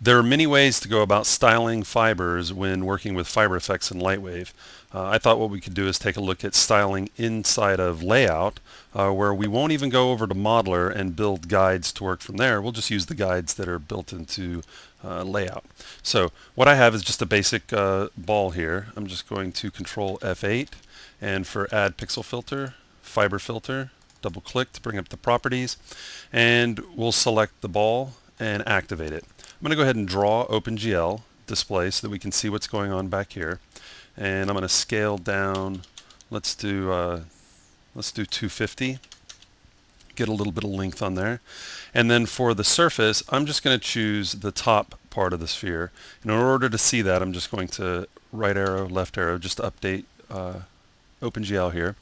There are many ways to go about styling fibers when working with FiberFX and LightWave. I thought what we could do is take a look at styling inside of Layout, where we won't even go over to Modeler and build guides to work from there. We'll just use the guides that are built into Layout. So what I have is just a basic ball here. I'm just going to Control F8, and for Add Pixel Filter, Fiber Filter, double click to bring up the properties, and we'll select the ball and activate it. I'm going to go ahead and draw OpenGL display so that we can see what's going on back here. And I'm going to scale down. Let's do 250. Get a little bit of length on there. And then for the surface, I'm just going to choose the top part of the sphere. And in order to see that, I'm just going to right arrow, left arrow, just to update OpenGL here.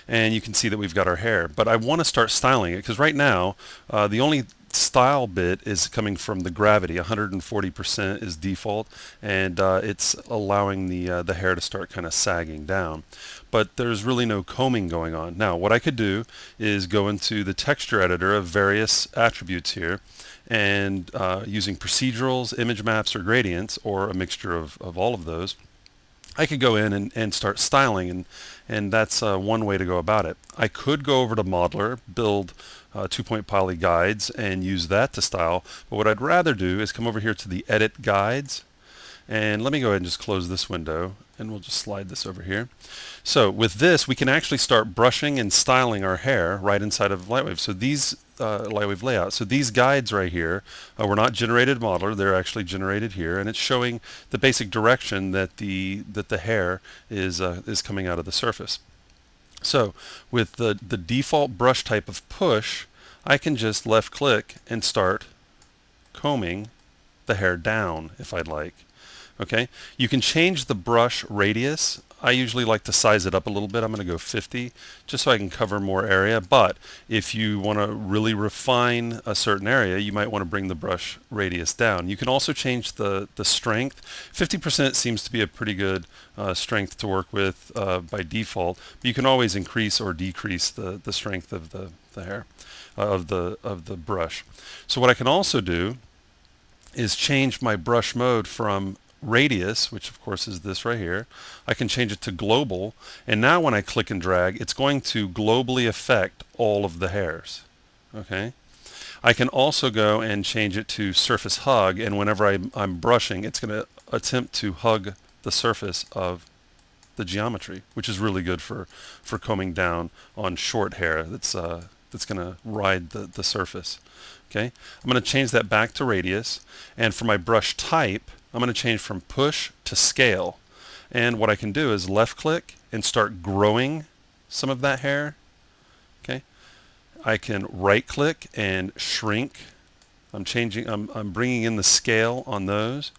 And you can see that we've got our hair. But I want to start styling it because right now the only style bit is coming from the gravity. 140% is default, and it's allowing the hair to start kind of sagging down. But there's really no combing going on. Now what I could do is go into the texture editor of various attributes here, and using procedurals, image maps, or gradients, or a mixture of all of those, I could go in and start styling, and that's one way to go about it. I could go over to Modeler, build 2-point poly guides, and use that to style. But what I'd rather do is come over here to the Edit Guides, and let me go ahead and just close this window, and we'll just slide this over here. So with this, we can actually start brushing and styling our hair right inside of LightWave. So these LightWave layout. So these guides right here were not generated in Modeler; they're actually generated here, and it's showing the basic direction that the hair is coming out of the surface. So with the default brush type of push, I can just left click and start combing the hair down if I'd like. Okay, you can change the brush radius. I usually like to size it up a little bit. I'm going to go 50 just so I can cover more area. But if you want to really refine a certain area, you might want to bring the brush radius down. You can also change the strength. 50% seems to be a pretty good strength to work with by default. But you can always increase or decrease the strength of the hair of the brush. So what I can also do is change my brush mode from radius, which of course is this right here. I can change it to global, and now when I click and drag, it's going to globally affect all of the hairs. Okay. I can also go and change it to surface hug, and whenever I'm brushing, it's going to attempt to hug the surface of the geometry, which is really good for combing down on short hair that's going to ride the surface. Okay, I'm going to change that back to radius, and for my brush type, I'm going to change from push to scale. And what I can do is left click and start growing some of that hair. Okay, I can right click and shrink. I'm bringing in the scale on those.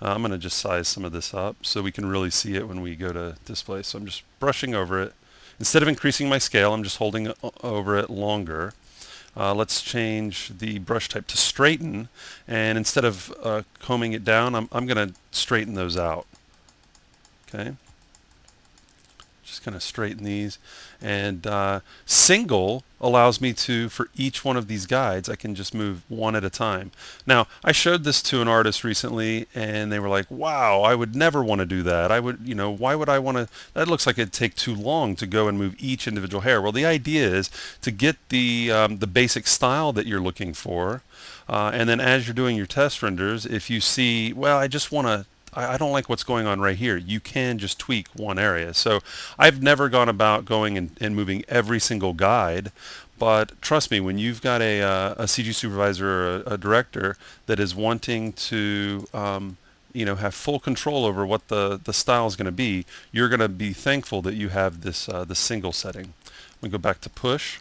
I'm going to just size some of this up so we can really see it when we go to display. So I'm just brushing over it. Instead of increasing my scale, I'm just holding over it longer. Let's change the brush type to straighten, and instead of combing it down, I'm going to straighten those out. Okay, just kind of straighten these, and single allows me to, for each one of these guides, I can just move one at a time. Now, I showed this to an artist recently, and they were like, wow, I would never want to do that. I would, why would I want to, that looks like it'd take too long to go and move each individual hair. Well, the idea is to get the basic style that you're looking for, and then as you're doing your test renders, if you see, well, I don't like what's going on right here, you can just tweak one area. So I've never gone about going and moving every single guide, but trust me, when you've got a CG supervisor or a director that is wanting to have full control over what the style is going to be, you're going to be thankful that you have this single setting. We go back to push.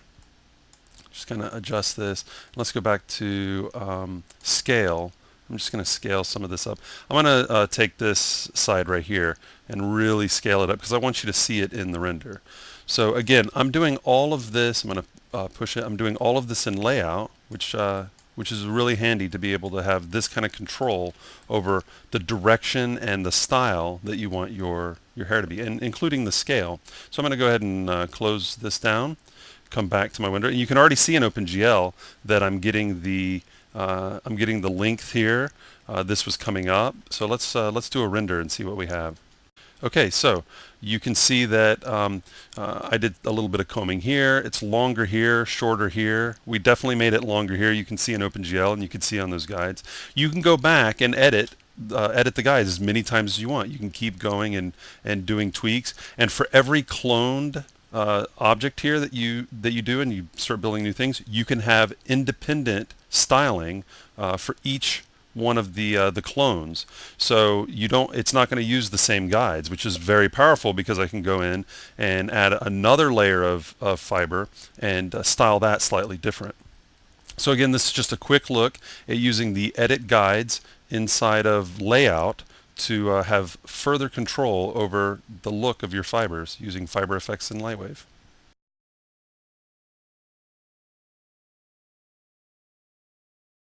Just kind of adjust this. Let's go back to scale. I'm just going to scale some of this up. I'm going to take this side right here and really scale it up because I want you to see it in the render. So again, I'm doing all of this. I'm going to push it. I'm doing all of this in layout, which is really handy to be able to have this kind of control over the direction and the style that you want your hair to be, and including the scale. So I'm going to go ahead and close this down, come back to my window. And you can already see in OpenGL that I'm getting the length here. This was coming up. So let's do a render and see what we have. Okay, so you can see that I did a little bit of combing here. It's longer here, shorter here. We definitely made it longer here. You can see in OpenGL, and you can see on those guides. You can go back and edit the guides as many times as you want. You can keep going and doing tweaks. And for every cloned object here that you do, and you start building new things, you can have independent styling for each one of the clones. So it's not going to use the same guides, which is very powerful because I can go in and add another layer of fiber and style that slightly different. So again, this is just a quick look at using the edit guides inside of layout to have further control over the look of your fibers using FiberFX and LightWave.